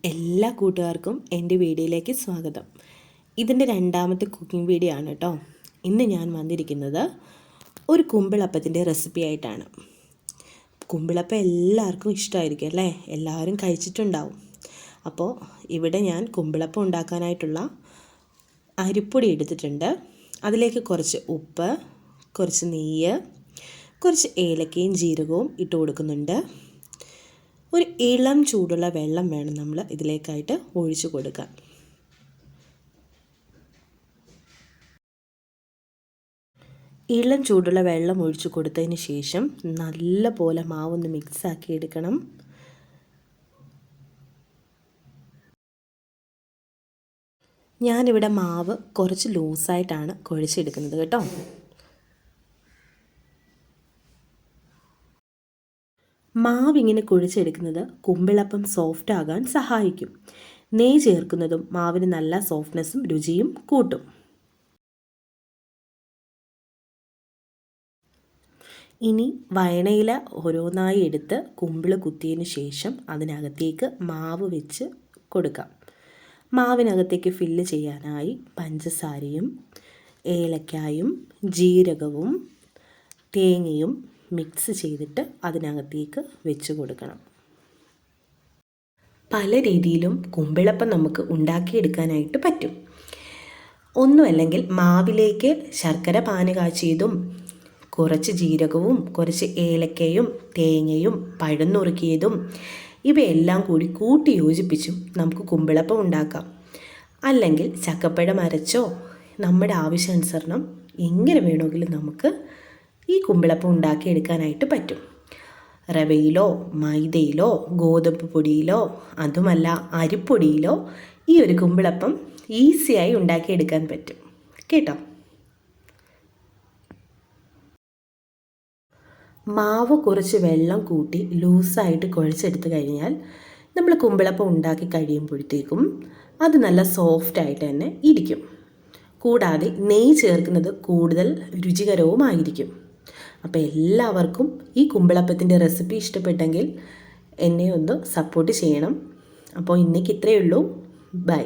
എല്ലാ കൂട്ടുകാർക്കും എൻ്റെ വീഡിയോയിലേക്ക് സ്വാഗതം. ഇതിൻ്റെ രണ്ടാമത്തെ കുക്കിംഗ് വീഡിയോ ആണ് കേട്ടോ. ഇന്ന് ഞാൻ വന്നിരിക്കുന്നത് ഒരു കുമ്പിളപ്പത്തിൻ്റെ റെസിപ്പി ആയിട്ടാണ്. കുമ്പിളപ്പം എല്ലാവർക്കും ഇഷ്ടമായിരിക്കും അല്ലേ? എല്ലാവരും കഴിച്ചിട്ടുണ്ടാവും. അപ്പോൾ ഇവിടെ ഞാൻ കുമ്പിളപ്പം ഉണ്ടാക്കാനായിട്ടുള്ള അരിപ്പൊടി എടുത്തിട്ടുണ്ട്. അതിലേക്ക് കുറച്ച് ഉപ്പ്, കുറച്ച് നെയ്യ്, കുറച്ച് ഏലക്കയും ജീരകവും ഇട്ട് കൊടുക്കുന്നുണ്ട്. ഒരു ഇളം ചൂടുള്ള വെള്ളം വേണം നമ്മൾ ഇതിലേക്കായിട്ട് ഒഴിച്ചു കൊടുക്കാൻ. ഇളം ചൂടുള്ള വെള്ളം ഒഴിച്ചു കൊടുത്തതിന് ശേഷം നല്ല പോലെ മാവൊന്ന് മിക്സാക്കി എടുക്കണം. ഞാനിവിടെ മാവ് കുറച്ച് ലൂസായിട്ടാണ് കുഴച്ചെടുക്കുന്നത് കേട്ടോ. മാവിങ്ങനെ കുഴച്ചെടുക്കുന്നത് കുമ്പിളപ്പം സോഫ്റ്റ് ആകാൻ സഹായിക്കും. നെയ്യ് ചേർക്കുന്നതും മാവിന് നല്ല സോഫ്റ്റ്നെസ്സും രുചിയും കൂട്ടും. ഇനി വയണയില ഓരോന്നായി എടുത്ത് കുമ്പിള് കുത്തിയതിന് ശേഷം അതിനകത്തേക്ക് മാവ് വെച്ച് കൊടുക്കാം. മാവിനകത്തേക്ക് ഫില്ല് ചെയ്യാനായി പഞ്ചസാരയും ഏലക്കായും ജീരകവും തേങ്ങയും മിക്സ് ചെയ്തിട്ട് അതിനകത്തേക്ക് വെച്ച് കൊടുക്കണം. പല രീതിയിലും കുമ്പിളപ്പം നമുക്ക് ഉണ്ടാക്കിയെടുക്കാനായിട്ട് പറ്റും. ഒന്നുമല്ലെങ്കിൽ മാവിലേക്ക് ശർക്കര പാനി കാച്ചിയതും കുറച്ച് ജീരകവും കുറച്ച് ഏലക്കയും തേങ്ങയും പഴം നുറുക്കിയതും ഇവയെല്ലാം കൂടി കൂട്ടി യോജിപ്പിച്ചും നമുക്ക് കുമ്പിളപ്പം ഉണ്ടാക്കാം. അല്ലെങ്കിൽ ചക്കപ്പഴം അരച്ചോ നമ്മുടെ ആവശ്യാനുസരണം എങ്ങനെ വേണമെങ്കിലും നമുക്ക് ഈ കുമ്പിളപ്പം ഉണ്ടാക്കിയെടുക്കാനായിട്ട് പറ്റും. റവയിലോ മൈദയിലോ ഗോതമ്പ് പൊടിയിലോ അതുമല്ല അരിപ്പൊടിയിലോ ഈ ഒരു കുമ്പിളപ്പം ഈസിയായി ഉണ്ടാക്കിയെടുക്കാൻ പറ്റും കേട്ടോ. മാവ് കുറച്ച് വെള്ളം കൂട്ടി ലൂസായിട്ട് കുഴച്ചെടുത്ത് കഴിഞ്ഞാൽ നമ്മൾ കുമ്പിളപ്പം ഉണ്ടാക്കി കഴിയുമ്പോഴത്തേക്കും അത് നല്ല സോഫ്റ്റായിട്ട് തന്നെ ഇരിക്കും. കൂടാതെ നെയ്യ് ചേർക്കുന്നത് കൂടുതൽ രുചികരവുമായിരിക്കും. അപ്പോൾ എല്ലാവർക്കും ഈ കുമ്പിളപ്പത്തിൻ്റെ റെസിപ്പി ഇഷ്ടപ്പെട്ടെങ്കിൽ എന്നെ ഒന്ന് സപ്പോർട്ട് ചെയ്യണം. അപ്പോൾ ഇന്നേക്ക് ഇത്രയേ ഉള്ളൂ. ബൈ.